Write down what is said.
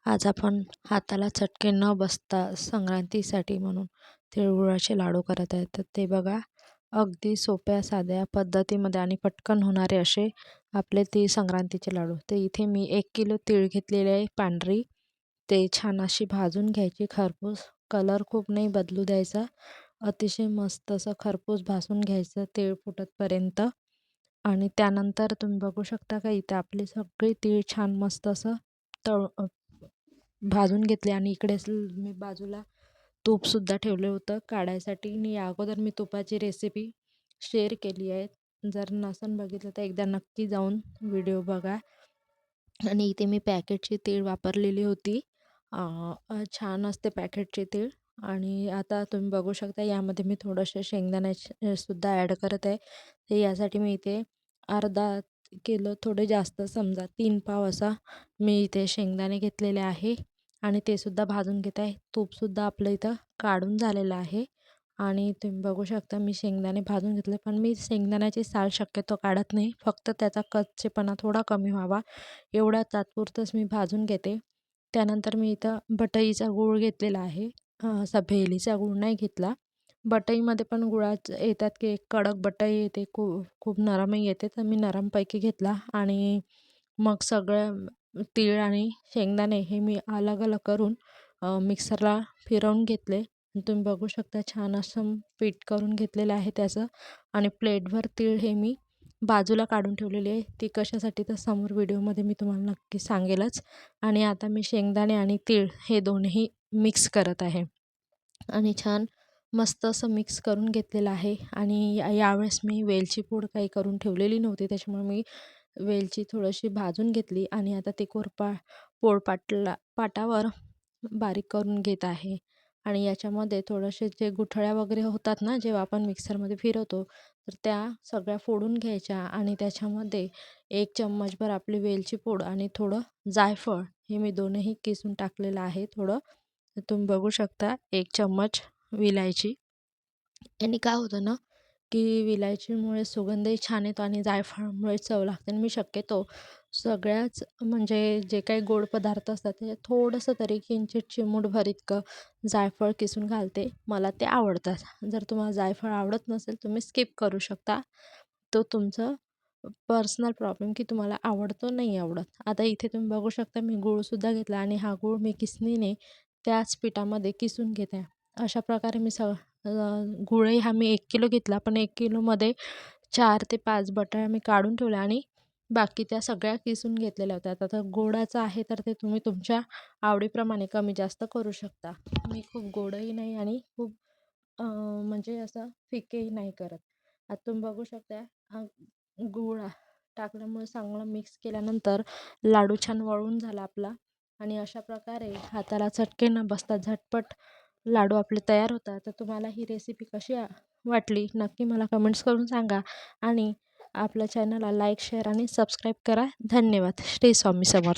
आज आपण हाताला चटके न बसता संक्रांतीसाठी म्हणून तिळगुळाचे लाडू करत आहेत. तर ते बघा, अगदी सोप्या साध्या पद्धतीमध्ये आणि पटकन होणारे असे आपले तीळ संक्रांतीचे लाडू. तर इथे मी 1 किलो तीळ घेतलेले आहे पांढरी. ते छान अशी भाजून घ्यायची खरपूस. कलर खूप नाही बदलू द्यायचा. अतिशय मस्त असं खरपूस भाजून घ्यायचं तीळ फुटतपर्यंत. आणि त्यानंतर तुम्ही बघू शकता का इथे आपली सगळी तीळ छान मस्त असं तळ भाजून घेतले. आणि इकडेच मी बाजूला तूपसुद्धा ठेवलं होतं काढायसाठी. आणि या अगोदर मी तुपाची रेसिपी शेअर केली आहे. जर नसन बघितलं तर एकदा नक्की जाऊन व्हिडिओ बघा. आणि इथे मी पॅकेटची तीळ वापरलेली होती. छान असते पॅकेटची तीळ. आणि आता तुम्ही बघू शकता यामध्ये मी थोडंसं शेंगदाण्याचे सुद्धा ॲड करत आहे. तर यासाठी मी इथे अर्धा किलो थोडे जास्त समजा 3 पाव असा मी इथे शेंगदाणे घेतलेले आहे. आणि ते सुद्धा भाजून घेत आहे. तूपसुद्धा आपलं इथं काढून झालेलं आहे. आणि तुम्ही बघू शकता मी शेंगदाणे भाजून घेतले, पण मी शेंगदाण्याची साल शक्यतो काढत नाही. फक्त त्याचा कच्चेपणा थोडा कमी व्हावा एवढ्या तात्पुरतंच मी भाजून घेते. त्यानंतर मी इथं बटईचा गूळ घेतलेला आहे. असा भेलीचा गूळ नाही घेतला. बटईमध्ये पण गुळाचं येतात की एक कडक बटई येते, खूप नरमही येते. तर मी नरमपैकी घेतला. आणि मग सगळं तीळ आणि शेंगदाणे हे मी अलग अलग करून मिक्सरला फिरवून घेतले. तुम्ही बघू शकता छान असं पीठ करून घेतलेलं आहे त्याचं. आणि प्लेटभर तीळ हे मी बाजूला काढून ठेवलेली आहे. ती कशासाठी तर समोर व्हिडिओमध्ये मी तुम्हाला नक्की सांगेलच. आणि आता मी शेंगदाणे आणि तीळ हे दोन्ही मिक्स करत आहे. आणि छान मस्त असं मिक्स करून घेतलेलं आहे. आणि यावेळेस मी वेलची पूड काही करून ठेवलेली नव्हती, त्याच्यामुळे मी वेलची थोडीशी भाजून घेतली. आणि आता ते पाटावर बारीक करून घेत आहे. आणि याच्यामध्ये थोडेसे जे गुठळ्या वगैरे होतात ना जेव्हा आपण मिक्सरमध्ये फिरवतो, तर त्या सगळ्या फोडून घ्यायच्या. आणि त्याच्यामध्ये 1 चम्मचभर आपली वेलची पूड आणि थोडं जायफळ हे मी दोन्ही किसून टाकलेलं आहे थोडं. तर तुम्ही बघू शकता 1 चम्मच विलायची. याने काय होतं ना की विलायचीमुळे सुगंधही छान येतो आणि जायफळामुळे चव लागते. आणि मी शक्यतो सगळ्याच म्हणजे जे काही गोड पदार्थ असतात त्याच्यात थोडंसं तरी किंचित चिमूटभर इतकं जायफळ किसून घालते. मला ते आवडतात. जर तुम्हाला जायफळ आवडत नसेल तुम्ही स्किप करू शकता. तो तुमचं पर्सनल प्रॉब्लेम की तुम्हाला आवडतो नाही आवडत. आता इथे तुम्ही बघू शकता मी गूळसुद्धा घेतला. आणि हा गूळ मी किसणीने त्याच पिठामध्ये किसून घेत आहे. अशा प्रकारे मी गुळही हा मी 1 किलो घेतला, पण 1 किलोमध्ये 4 ते 5 बटाट्या मी काढून ठेवल्या. आणि बाकी त्या सगळ्या किसून घेतलेल्या होत्या. आता गोडाचं आहे तर ते तुम्ही तुमच्या आवडीप्रमाणे कमी जास्त करू शकता. मी खूप गोडही नाही आणि खूप म्हणजे असं फिकेही नाही करत. आता तुम्ही बघू शकता गूळ टाकल्यामुळे चांगलं मिक्स केल्यानंतर लाडू छान वळून झाला आपला. आणि अशा प्रकारे हाताला चटके न बसता झटपट लाडू आपले तयार होतात. तर तुम्हाला ही रेसिपी कशी वाटली नक्की मला कमेंट्स करून सांगा. आणि आपल्या चॅनलला लाईक, शेअर आणि सबस्क्राईब करा. धन्यवाद. श्री स्वामी समर्थ.